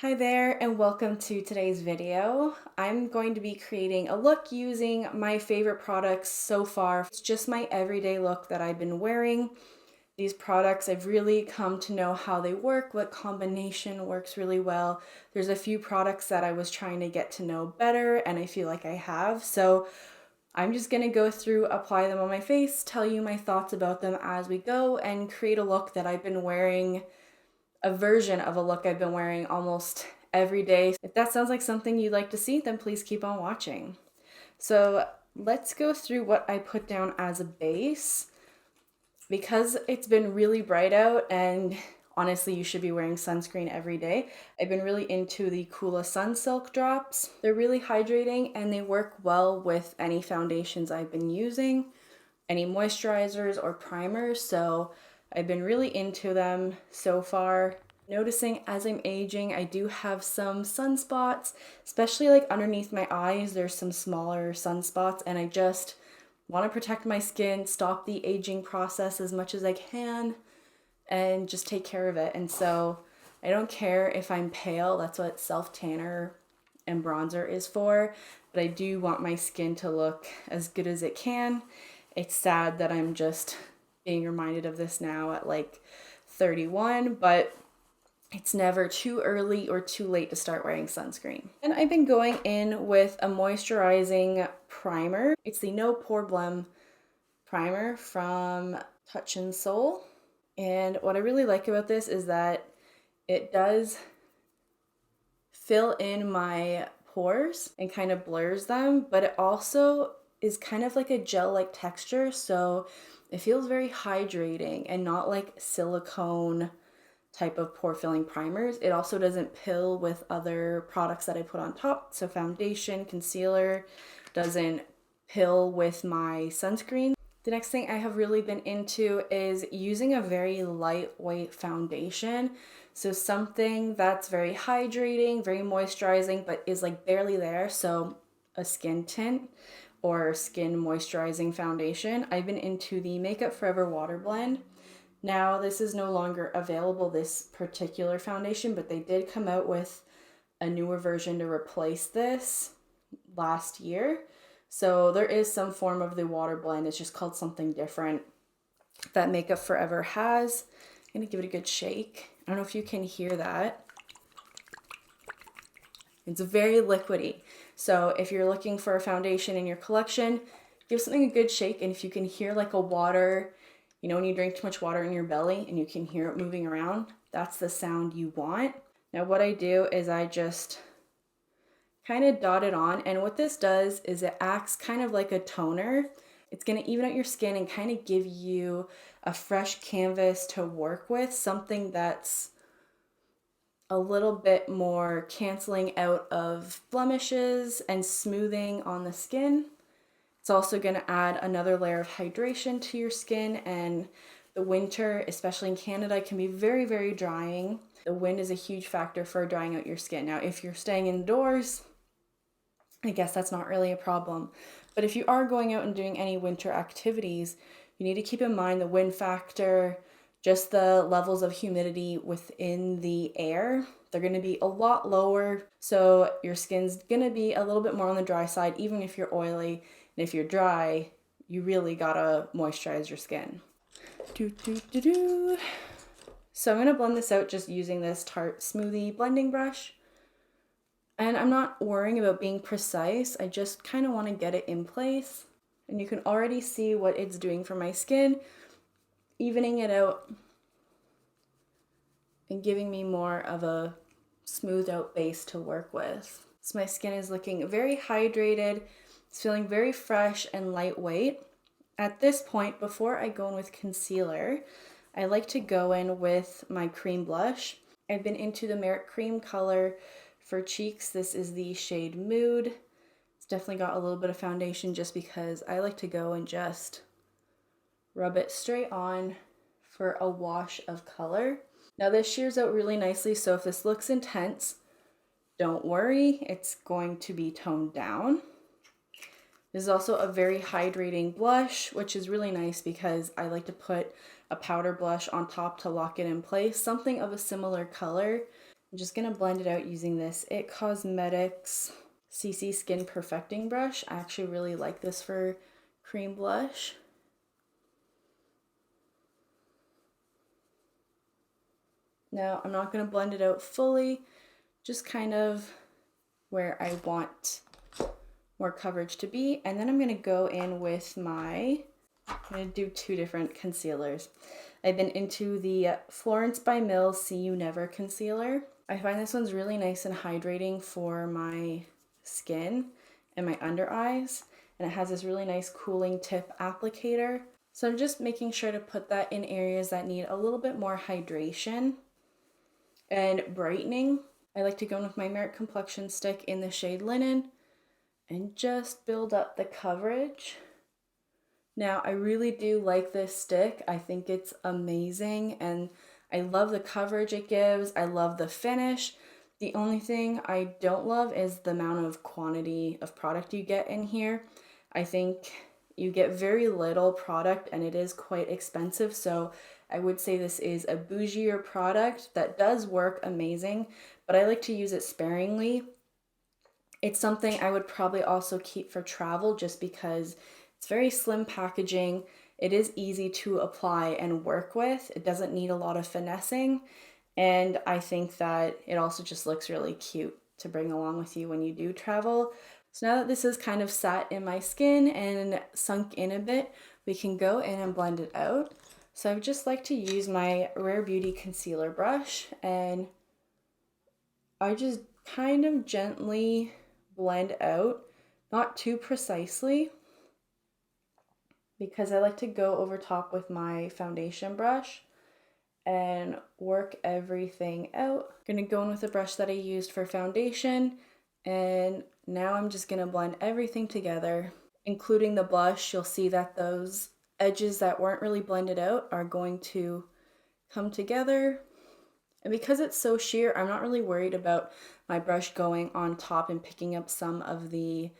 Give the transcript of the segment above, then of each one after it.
Hi there and welcome to today's video. I'm going to be creating a look using my favorite products so far. It's just my everyday look that I've been wearing. These products, I've really come to know how they work, what combination works really well. There's a few products that I was trying to get to know better and I feel like I have. So I'm just gonna go through, apply them on my face, tell you my thoughts about them as we go, and create a look that I've been wearing, a version of a look I've been wearing almost every day. If that sounds like something you'd like to see, then please keep on watching. So let's go through what I put down as a base. Because it's been really bright out and honestly you should be wearing sunscreen every day, I've been really into the Coola Sun Silk drops. They're really hydrating and they work well with any foundations I've been using, any moisturizers or primers, so I've been really into them so far. Noticing as I'm aging, I do have some sunspots, especially like underneath my eyes. There's some smaller sunspots and I just want to protect my skin, stop the aging process as much as I can, and just take care of it. And so I don't care if I'm pale, that's what self-tanner and bronzer is for, but I do want my skin to look as good as it can. It's sad that I'm just being reminded of this now at like 31, but it's never too early or too late to start wearing sunscreen. And I've been going in with a moisturizing primer. It's the No Poreblem primer from Touch and Soul. And what I really like about this is that it does fill in my pores and kind of blurs them, but it also is kind of like a gel-like texture, so it feels very hydrating and not like silicone type of pore filling primers. It also doesn't pill with other products that I put on top, so foundation, concealer, doesn't pill with my sunscreen. The next thing I have really been into is using a very lightweight foundation. So something that's very hydrating, very moisturizing, but is like barely there. So a skin tint or skin moisturizing foundation. I've been into the Makeup Forever Water Blend. Now this is no longer available, this particular foundation, but they did come out with a newer version to replace this last year. So there is some form of the water blend. It's just called something different that Makeup Forever has. I'm gonna give it a good shake. I don't know if you can hear that. It's very liquidy. So if you're looking for a foundation in your collection, give something a good shake. And if you can hear like a water, you know when you drink too much water in your belly and you can hear it moving around, that's the sound you want. Now what I do is I just kind of dot it on, and what this does is it acts kind of like a toner. It's going to even out your skin and kind of give you a fresh canvas to work with, something that's a little bit more canceling out of blemishes and smoothing on the skin. It's also going to add another layer of hydration to your skin, and the winter, especially in Canada, can be very, very drying. The wind is a huge factor for drying out your skin. Now, if you're staying indoors, I guess that's not really a problem. But if you are going out and doing any winter activities, you need to keep in mind the wind factor, just the levels of humidity within the air. They're going to be a lot lower, so your skin's going to be a little bit more on the dry side, even if you're oily. And if you're dry, you really gotta moisturize your skin. So I'm gonna blend this out just using this Tarte Smoothie blending brush. And I'm not worrying about being precise, I just kind of want to get it in place. And you can already see what it's doing for my skin, evening it out and giving me more of a smoothed out base to work with. So my skin is looking very hydrated, it's feeling very fresh and lightweight. At this point, before I go in with concealer, I like to go in with my cream blush. I've been into the Merit Cream color for cheeks. This is the shade Mood. It's definitely got a little bit of foundation just because I like to go and just rub it straight on for a wash of color. Now this shears out really nicely, so if this looks intense, don't worry, it's going to be toned down. This is also a very hydrating blush, which is really nice because I like to put a powder blush on top to lock it in place, something of a similar color. I'm just gonna blend it out using this It Cosmetics CC Skin Perfecting Brush. I actually really like this for cream blush. Now, I'm not gonna blend it out fully, just kind of where I want more coverage to be. And then I'm gonna go in with I'm gonna do two different concealers. I've been into the Florence by Mills See You Never concealer. I find this one's really nice and hydrating for my skin and my under eyes. And it has this really nice cooling tip applicator. So I'm just making sure to put that in areas that need a little bit more hydration and brightening. I like to go in with my Merit Complexion stick in the shade Linen and just build up the coverage. Now, I really do like this stick. I think it's amazing and I love the coverage it gives. I love the finish. The only thing I don't love is the amount of quantity of product you get in here. I think you get very little product and it is quite expensive. So I would say this is a bougier product that does work amazing, but I like to use it sparingly. It's something I would probably also keep for travel just because it's very slim packaging. It is easy to apply and work with. It doesn't need a lot of finessing. And I think that it also just looks really cute to bring along with you when you do travel. So now that this is kind of sat in my skin and sunk in a bit, we can go in and blend it out. So I would just like to use my Rare Beauty concealer brush and I just kind of gently blend out, not too precisely, because I like to go over top with my foundation brush and work everything out. I'm gonna go in with the brush that I used for foundation, and now I'm just gonna blend everything together, including the blush. You'll see that those edges that weren't really blended out are going to come together. And because it's so sheer, I'm not really worried about my brush going on top and picking up some of the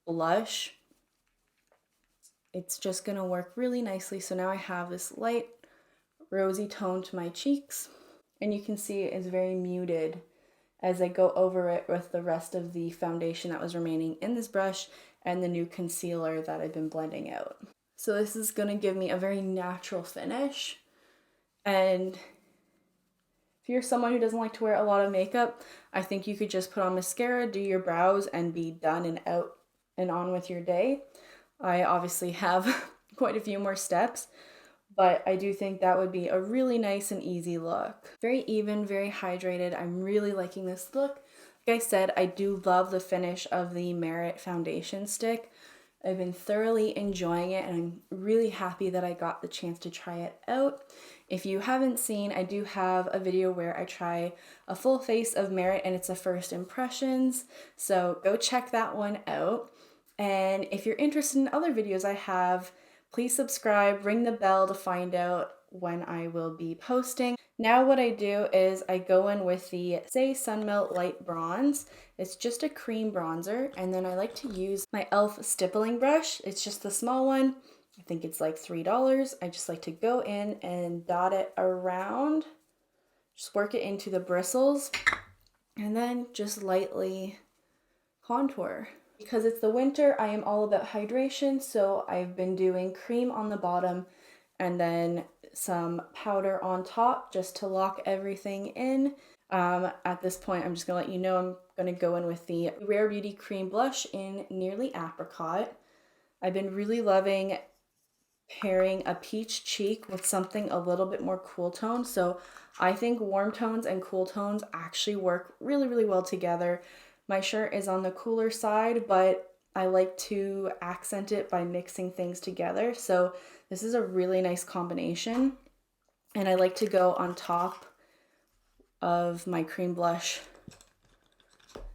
blush. It's just gonna work really nicely. So now I have this light rosy tone to my cheeks, and you can see it is very muted as I go over it with the rest of the foundation that was remaining in this brush and the new concealer that I've been blending out. So this is gonna give me a very natural finish. And if you're someone who doesn't like to wear a lot of makeup, I think you could just put on mascara, do your brows, and be done and out and on with your day. I obviously have quite a few more steps, but I do think that would be a really nice and easy look. Very even, very hydrated. I'm really liking this look. Like I said, I do love the finish of the Merit foundation stick. I've been thoroughly enjoying it and I'm really happy that I got the chance to try it out. If you haven't seen, I do have a video where I try a full face of Merit and it's a first impressions. So go check that one out. And if you're interested in other videos I have, please subscribe, ring the bell to find out when I will be posting. Now what I do is I go in with the Saie Sunmelt Light Bronze. It's just a cream bronzer, and then I like to use my e.l.f. stippling brush. It's just the small one. I think it's like $3. I just like to go in and dot it around. Just work it into the bristles, and then just lightly contour. Because it's the winter, I am all about hydration, so I've been doing cream on the bottom and then some powder on top just to lock everything in. At this point, I'm just gonna let you know I'm gonna go in with the Rare Beauty Cream Blush in Nearly Apricot. I've been really loving pairing a peach cheek with something a little bit more cool tone. So I think warm tones and cool tones actually work really, really well together. My shirt is on the cooler side, but I like to accent it by mixing things together. So this is a really nice combination. And I like to go on top of my cream blush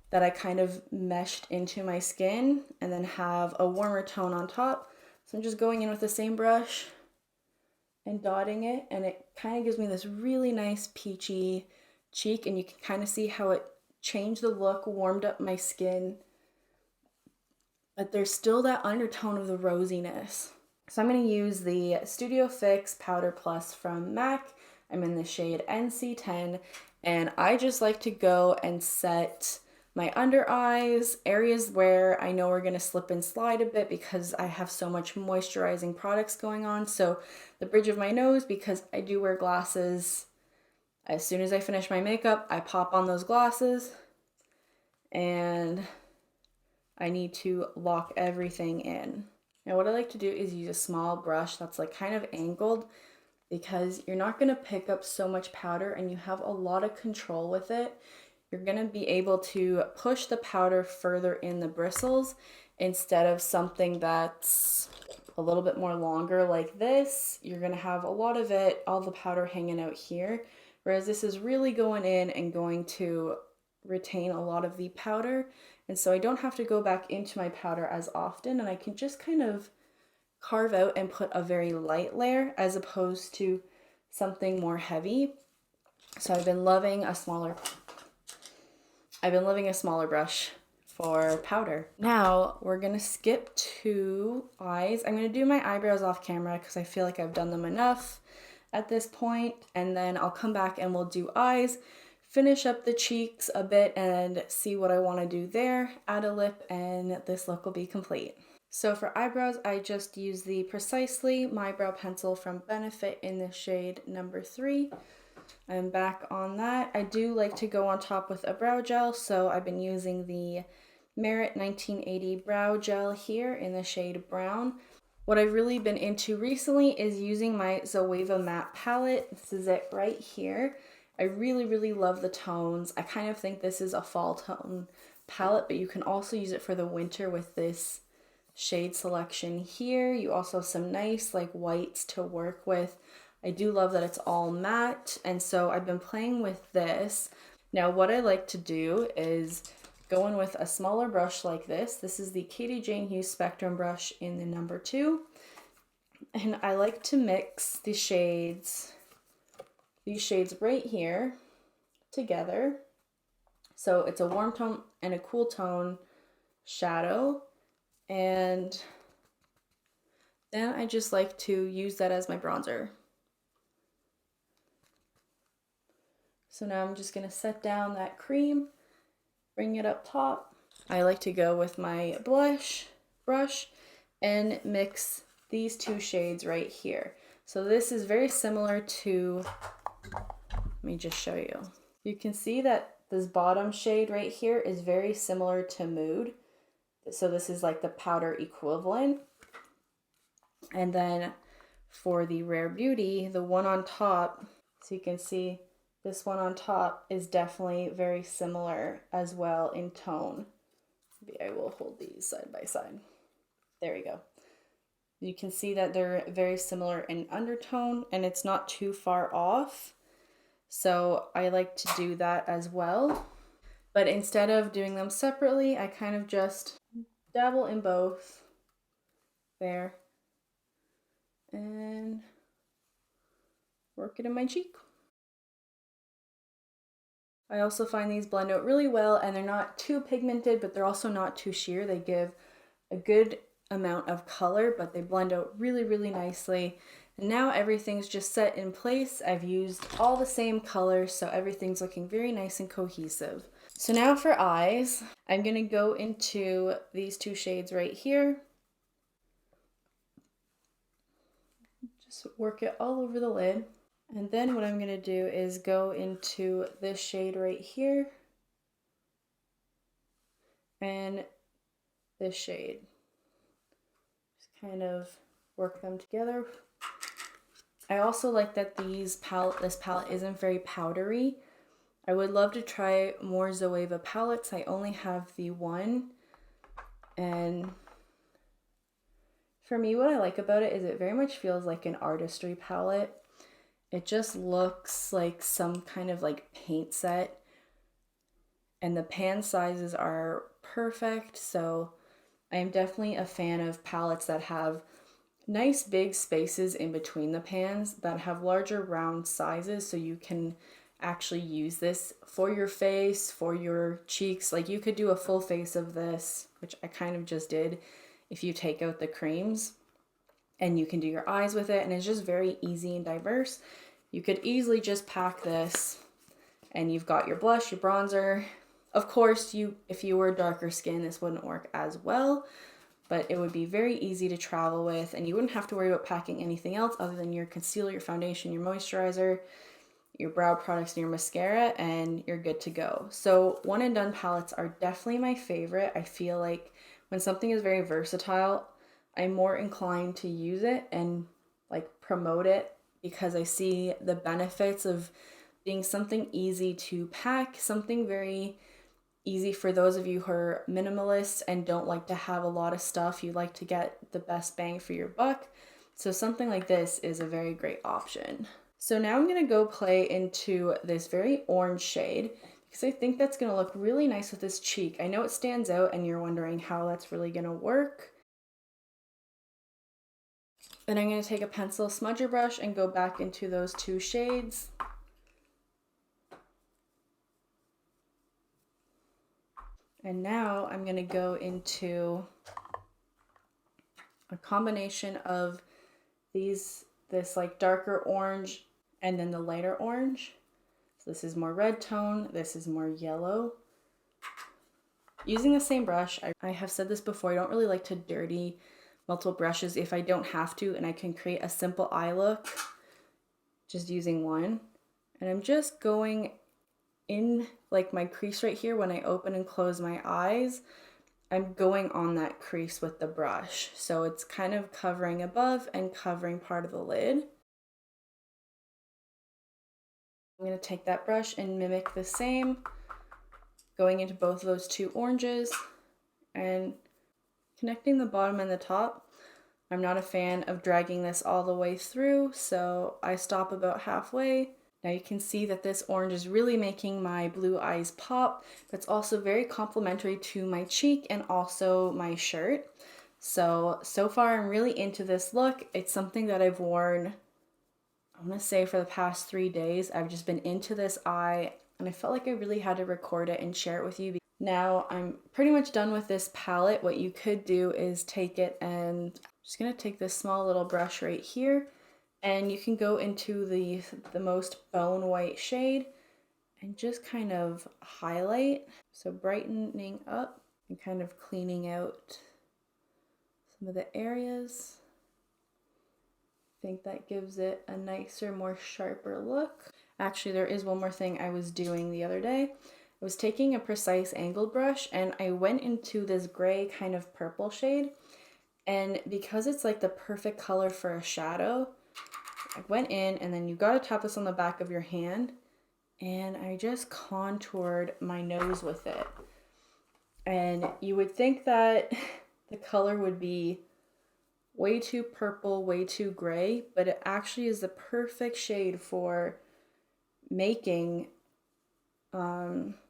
that I kind of meshed into my skin and then have a warmer tone on top. So I'm just going in with the same brush and dotting it, and it kind of gives me this really nice peachy cheek, and you can kind of see how it changed the look, warmed up my skin, but there's still that undertone of the rosiness. So I'm going to use the Studio Fix Powder Plus from MAC. I'm in the shade NC10, And I just like to go and set my under eyes, areas where I know are going to slip and slide a bit because I have so much moisturizing products going on. So the bridge of my nose, because I do wear glasses, as soon as I finish my makeup, I pop on those glasses and I need to lock everything in. Now what I like to do is use a small brush that's like kind of angled, because you're not going to pick up so much powder and you have a lot of control with it. You're going to be able to push the powder further in the bristles instead of something that's a little bit more longer like this. You're going to have a lot of it, all the powder hanging out here, whereas this is really going in and going to retain a lot of the powder. And so I don't have to go back into my powder as often, and I can just kind of carve out and put a very light layer as opposed to something more heavy. So I've been loving a smaller brush for powder. Now we're gonna skip to eyes. I'm gonna do my eyebrows off camera because I feel like I've done them enough at this point, and then I'll come back and we'll do eyes, finish up the cheeks a bit and see what I want to do there, add a lip, and this look will be complete. So for eyebrows, I just use the Precisely My Brow Pencil from Benefit in the shade number 3. I'm back on that. I do like to go on top with a brow gel, so I've been using the Merit 1980 Brow Gel here in the shade Brown. What I've really been into recently is using my Zoeva matte palette. This is it right here. I really, really love the tones. I kind of think this is a fall tone palette, but you can also use it for the winter with this shade selection here. You also have some nice like whites to work with. I do love that it's all matte, and so I've been playing with this. Now what I like to do is go in with a smaller brush like this. This is the Katie Jane Hughes Spectrum brush in the number 2, and I like to mix the shades, these shades right here together. So it's a warm tone and a cool tone shadow. And then I just like to use that as my bronzer. So now I'm just gonna set down that cream, bring it up top. I like to go with my blush brush and mix these two shades right here. So this is very similar to, let me just show you. You can see that this bottom shade right here is very similar to Mood. So this is like the powder equivalent. And then for the Rare Beauty, the one on top, so you can see this one on top is definitely very similar as well in tone. Maybe I will hold these side by side. There we go. You can see that they're very similar in undertone and it's not too far off. So I like to do that as well. But instead of doing them separately, I kind of just dabble in both there and work it in my cheek. I also find these blend out really well, and they're not too pigmented, but they're also not too sheer. They give a good amount of color, but they blend out really, really nicely. And now everything's just set in place. I've used all the same colors, so everything's looking very nice and cohesive. So now for eyes, I'm gonna go into these two shades right here. Just work it all over the lid. And then what I'm gonna do is go into this shade right here and this shade. Just kind of work them together. I also like that this palette isn't very powdery. I would love to try more Zoeva palettes. I only have the one, and for me, what I like about it is it very much feels like an artistry palette. It just looks like some kind of like paint set, and the pan sizes are perfect. So I am definitely a fan of palettes that have nice big spaces in between the pans, that have larger round sizes, so you can actually use this for your face, for your cheeks. Like you could do a full face of this, which I kind of just did, if you take out the creams, and you can do your eyes with it, and it's just very easy and diverse. You could easily just pack this and you've got your blush, your bronzer. Of course, if you were darker skin, this wouldn't work as well, but it would be very easy to travel with, and you wouldn't have to worry about packing anything else other than your concealer, your foundation, your moisturizer, your brow products, and your mascara, and you're good to go. So one and done palettes are definitely my favorite. I feel like when something is very versatile, I'm more inclined to use it and like promote it because I see the benefits of being something easy to pack, something very easy for those of you who are minimalists and don't like to have a lot of stuff. You like to get the best bang for your buck. So something like this is a very great option. So now I'm going to go play into this very orange shade because I think that's going to look really nice with this cheek. I know it stands out and you're wondering how that's really going to work. Then I'm going to take a pencil smudger brush and go back into those two shades. And now I'm going to go into a combination of this like darker orange and then the lighter orange. So this is more red tone, this is more yellow. Using the same brush, I have said this before, I don't really like to dirty multiple brushes if I don't have to, and I can create a simple eye look just using one. And I'm just going in like my crease right here when I open and close my eyes. I'm going on that crease with the brush. So it's kind of covering above and covering part of the lid. I'm going to take that brush and mimic the same, going into both of those two oranges and connecting the bottom and the top. I'm not a fan of dragging this all the way through, so I stop about halfway. Now you can see that this orange is really making my blue eyes pop. That's also very complementary to my cheek and also my shirt. So far I'm really into this look. It's something that I've worn, I want to say for the past 3 days. I've just been into this eye and I felt like I really had to record it and share it with you. Now I'm pretty much done with this palette. What you could do is take it and I'm just going to take this small little brush right here. And you can go into the most bone white shade and just kind of highlight. So brightening up and kind of cleaning out some of the areas. I think that gives it a nicer, more sharper look. Actually, there is one more thing I was doing the other day. I was taking a precise angled brush and I went into this gray kind of purple shade. And because it's like the perfect color for a shadow, I went in and then you gotta tap this on the back of your hand and I just contoured my nose with it. And you would think that the color would be way too purple, way too gray, but it actually is the perfect shade for making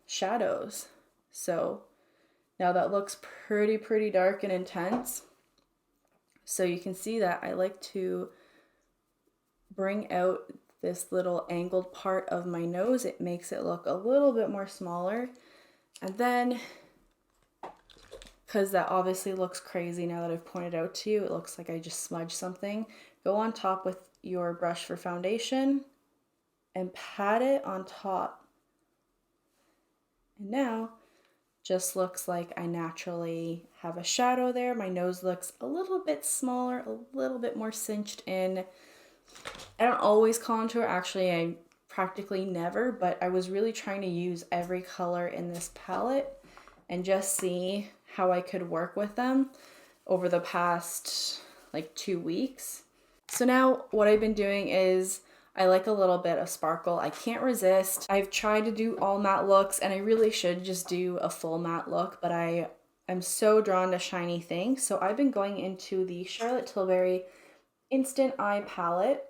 shadows. So now that looks pretty dark and intense. So you can see that I like to bring out this little angled part of my nose. It makes it look a little bit more smaller. And then, because that obviously looks crazy now that I've pointed out to you, it looks like I just smudged something. Go on top with your brush for foundation and pat it on top. And now, just looks like I naturally have a shadow there. My nose looks a little bit smaller, a little bit more cinched in. I don't always contour, actually I practically never, but I was really trying to use every color in this palette and just see how I could work with them over the past like 2 weeks. So now what I've been doing is I like a little bit of sparkle. I can't resist. I've tried to do all matte looks and I really should just do a full matte look, but I am so drawn to shiny things. So I've been going into the Charlotte Tilbury Instant Eye Palette.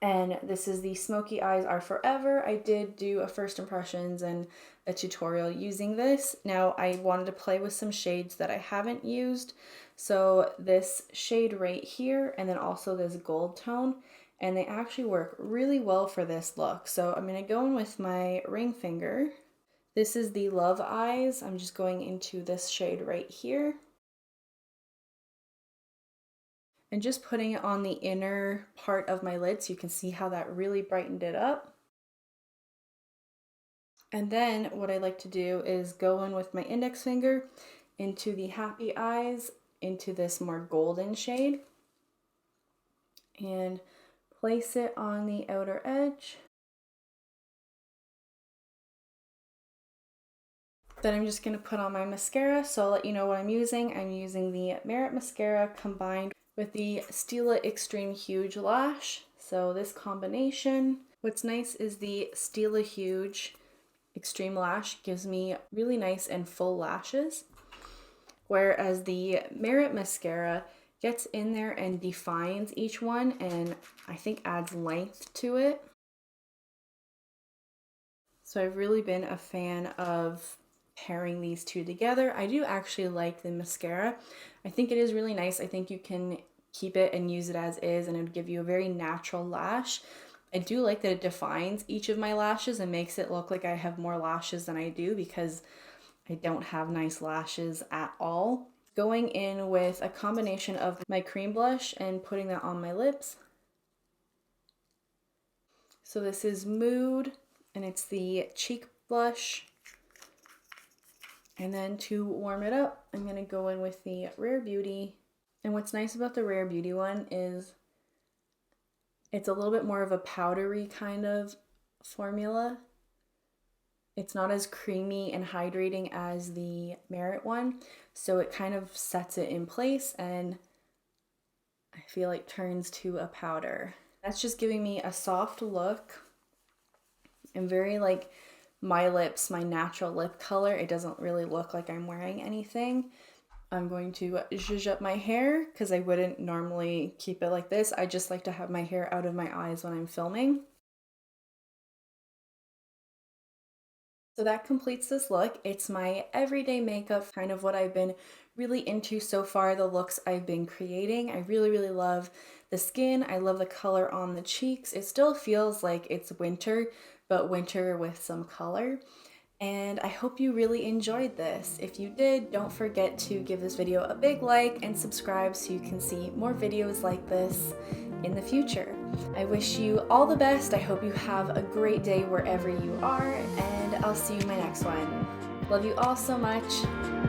And this is the Smoky Eyes Are Forever. I did do a first impressions and a tutorial using this. Now I wanted to play with some shades that I haven't used. So this shade right here and then also this gold tone. And they actually work really well for this look. So I'm going to go in with my ring finger. This is the Love Eyes. I'm just going into this shade right here. And just putting it on the inner part of my lid so you can see how that really brightened it up. And then what I like to do is go in with my index finger into the happy eyes, into this more golden shade, and place it on the outer edge. Then I'm just going to put on my mascara, so I'll let you know what I'm using. I'm using the Merit Mascara combined with the Stila Extreme Huge Lash. So this combination, what's nice is the Stila Huge Extreme Lash gives me really nice and full lashes, whereas the Merit Mascara gets in there and defines each one and I think adds length to it. So I've really been a fan of pairing these two together. I do actually like the mascara. I think it is really nice. I think you can keep it and use it as is and it would give you a very natural lash. I do like that it defines each of my lashes and makes it look like I have more lashes than I do, because I don't have nice lashes at all. Going in with a combination of my cream blush and putting that on my lips. So this is Mood and it's the cheek blush. And then to warm it up, I'm going to go in with the Rare Beauty. And what's nice about the Rare Beauty one is it's a little bit more of a powdery kind of formula. It's not as creamy and hydrating as the Merit one, so it kind of sets it in place and I feel like turns to a powder. That's just giving me a soft look and very like my lips, my natural lip color. It doesn't really look like I'm wearing anything. I'm going to zhuzh up my hair because I wouldn't normally keep it like this. I just like to have my hair out of my eyes when I'm filming. So that completes this look. It's my everyday makeup, kind of what I've been really into so far, the looks I've been creating. I really, really love the skin. I love the color on the cheeks. It still feels like it's winter, but winter with some color. And I hope you really enjoyed this. If you did, don't forget to give this video a big like and subscribe so you can see more videos like this in the future. I wish you all the best. I hope you have a great day wherever you are, and I'll see you in my next one. Love you all so much.